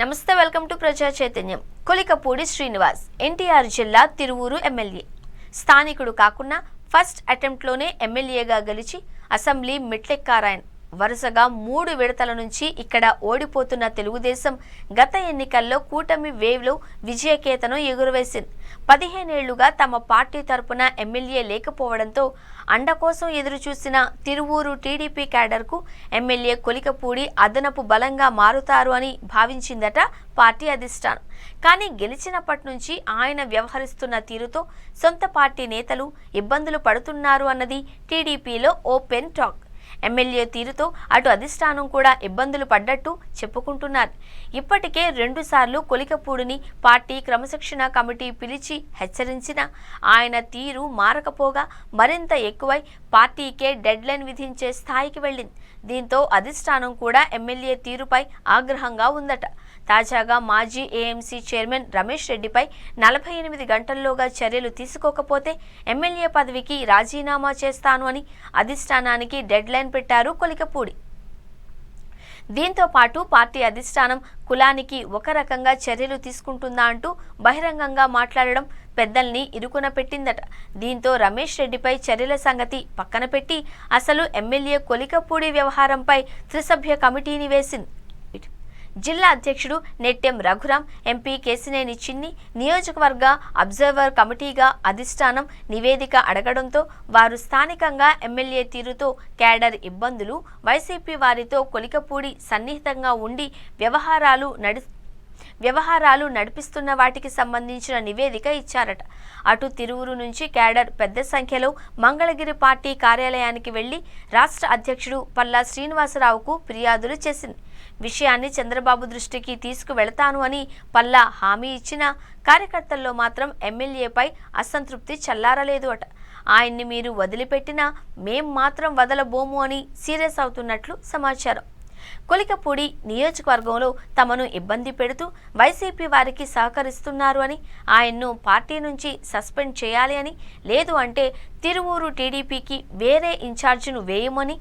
నమస్తే, welcome to ప్రజా చైతన్యం. కొలికపూడి శ్రీనివాస్ ఎన్టీఆర్ జిల్లా తిరువూరు ఎమ్మెల్యే. స్థానికుడు కాకుండా ఫస్ట్ అటెంప్ట్లోనే ఎమ్మెల్యేగా గెలిచి అసెంబ్లీ మెట్లెక్కారాయన. వరుసగా 3 విడతల నుంచి ఇక్కడ ఓడిపోతున్న తెలుగుదేశం గత ఎన్నికల్లో కూటమి వేవ్లో విజయకేతనం ఎగురవేసింది. 15 ఏళ్లుగా తమ పార్టీ తరపున ఎమ్మెల్యే లేకపోవడంతో అండ కోసం ఎదురుచూసిన తిరువూరు టీడీపీ క్యాడర్కు ఎమ్మెల్యే కొలికపూడి అదనపు బలంగా మారుతారు అని భావించిందట పార్టీ అధిష్టానం. కానీ గెలిచినప్పటి నుంచి ఆయన వ్యవహరిస్తున్న తీరుతో సొంత పార్టీ నేతలు ఇబ్బందులు పడుతున్నారు అన్నది టీడీపీలో ఓపెన్ టాక్. ఎమ్మెల్యే తీరుతో అటు అధిష్టానం కూడా ఇబ్బందులు పడ్డట్టు చెప్పుకుంటున్నారు. ఇప్పటికే 2 సార్లు కొలికపూడిని పార్టీ క్రమశిక్షణ కమిటీ పిలిచి హెచ్చరించిన ఆయన తీరు మారకపోగా మరింత ఎక్కువై పార్టీకే డెడ్లైన్ విధించే స్థాయికి వెళ్ళింది. దీంతో అధిష్టానం కూడా ఎమ్మెల్యే తీరుపై ఆగ్రహంగా ఉందట. తాజాగా మాజీ ఏఎంసీ చైర్మన్ రమేష్ రెడ్డిపై 48 గంటల్లోగా చర్యలు తీసుకోకపోతే ఎమ్మెల్యే పదవికి రాజీనామా చేస్తాను అని అధిష్టానానికి డెడ్లైన్ పెట్టారు కొలికపూడి. దీంతో పాటు పార్టీ అధిష్టానం కులానికి ఒక రకంగా చర్యలు తీసుకుంటుందా అంటూ బహిరంగంగా మాట్లాడడం పెద్దల్ని ఇరుకున పెట్టిందట. దీంతో రమేష్ రెడ్డిపై చర్యల సంగతి పక్కన పెట్టి అసలు ఎమ్మెల్యే కొలికపూడి వ్యవహారంపై త్రిసభ్య కమిటీని వేసింది. జిల్లా అధ్యక్షుడు నెట్టెం రఘురాం, ఎంపీ కేసినేని చిన్ని, నియోజకవర్గ అబ్జర్వర్ కమిటీగా అధిష్టానం నివేదిక అడగడంతో వారు స్థానికంగా ఎమ్మెల్యే తీరుతో క్యాడర్ ఇబ్బందులు, వైసీపీ వారితో కొలికపూడి సన్నిహితంగా ఉండి వ్యవహారాలు నడిపిస్తున్న వాటికి సంబంధించిన నివేదిక ఇచ్చారట. అటు తిరువురు నుంచి క్యాడర్ పెద్ద సంఖ్యలో మంగళగిరి పార్టీ కార్యాలయానికి వెళ్లి రాష్ట్ర అధ్యక్షుడు పల్లా శ్రీనివాసరావుకు ఫిర్యాదులు చేసింది. విషయాన్ని చంద్రబాబు దృష్టికి తీసుకువెళతాను అని పల్లా హామీ ఇచ్చిన కార్యకర్తల్లో మాత్రం ఎమ్మెల్యేపై అసంతృప్తి చల్లారలేదు అట. ఆయన్ని మీరు వదిలిపెట్టినా మేం మాత్రం వదలబోము అని సీరియస్ అవుతున్నట్లు సమాచారం. కొలికపూడి నియోజకవర్గంలో తమను ఇబ్బంది పెడుతూ వైసీపీ వారికి సహకరిస్తున్నారు అని, ఆయన్ను పార్టీ నుంచి సస్పెండ్ చేయాలి అని, లేదు అంటే తిరువూరు టీడీపీకి వేరే ఇన్ఛార్జిను వేయమని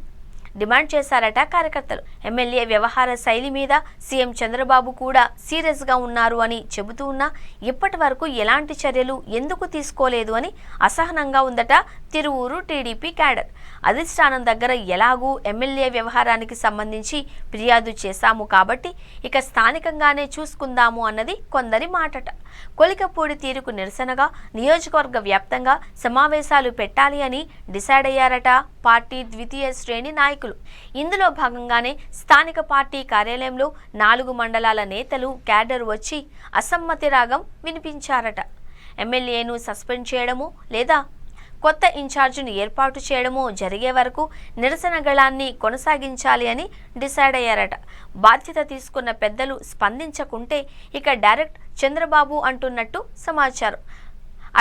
డిమాండ్ చేశారట కార్యకర్తలు. ఎమ్మెల్యే వ్యవహార శైలి మీద సీఎం చంద్రబాబు కూడా సీరియస్గా ఉన్నారు అని చెబుతూ ఉన్నా ఇప్పటి వరకు ఎలాంటి చర్యలు ఎందుకు తీసుకోలేదు అని అసహనంగా ఉందట తిరువూరు టీడీపీ క్యాడర్. అధిష్టానం దగ్గర ఎలాగూ ఎమ్మెల్యే వ్యవహారానికి సంబంధించి ఫిర్యాదు చేశాము కాబట్టి ఇక స్థానికంగానే చూసుకుందాము అన్నది కొందరి మాటట. కొలికపూడి తీరుకు నిరసనగా నియోజకవర్గ వ్యాప్తంగా సమావేశాలు పెట్టాలి అని డిసైడ్ అయ్యారట పార్టీ ద్వితీయ శ్రేణి నాయకులు. ఇందులో భాగంగానే స్థానిక పార్టీ కార్యాలయంలో 4 మండలాల నేతలు క్యాడర్ వచ్చి అసమ్మతి రాగం వినిపించారట. ఎమ్మెల్యేను సస్పెండ్ చేయడము లేదా కొత్త ఇన్ఛార్జిను ఏర్పాటు చేయడమో జరిగే వరకు నిరసన గళాన్ని కొనసాగించాలి అని డిసైడ్ అయ్యారట. బాధ్యత తీసుకున్న పెద్దలు స్పందించకుంటే ఇక డైరెక్ట్ చంద్రబాబు అంటున్నట్టు సమాచారం.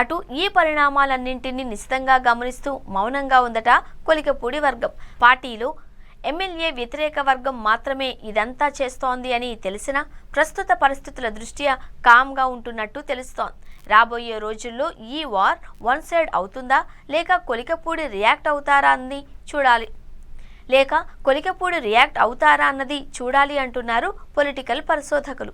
అటు ఈ పరిణామాలన్నింటినీ నిశితంగా గమనిస్తూ మౌనంగా ఉందట కొలికపూడి వర్గం. పార్టీలో ఎమ్మెల్యే వ్యతిరేక వర్గం మాత్రమే ఇదంతా చేస్తోంది అని తెలిసినా ప్రస్తుత పరిస్థితుల దృష్ట్యా కామ్గా ఉంటున్నట్టు తెలుస్తోంది. రాబోయే రోజుల్లో ఈ వార్ వన్ సైడ్ అవుతుందా లేక కొలికపూడి రియాక్ట్ అవుతారా అన్నది చూడాలి అంటున్నారు పొలిటికల్ పరిశోధకులు.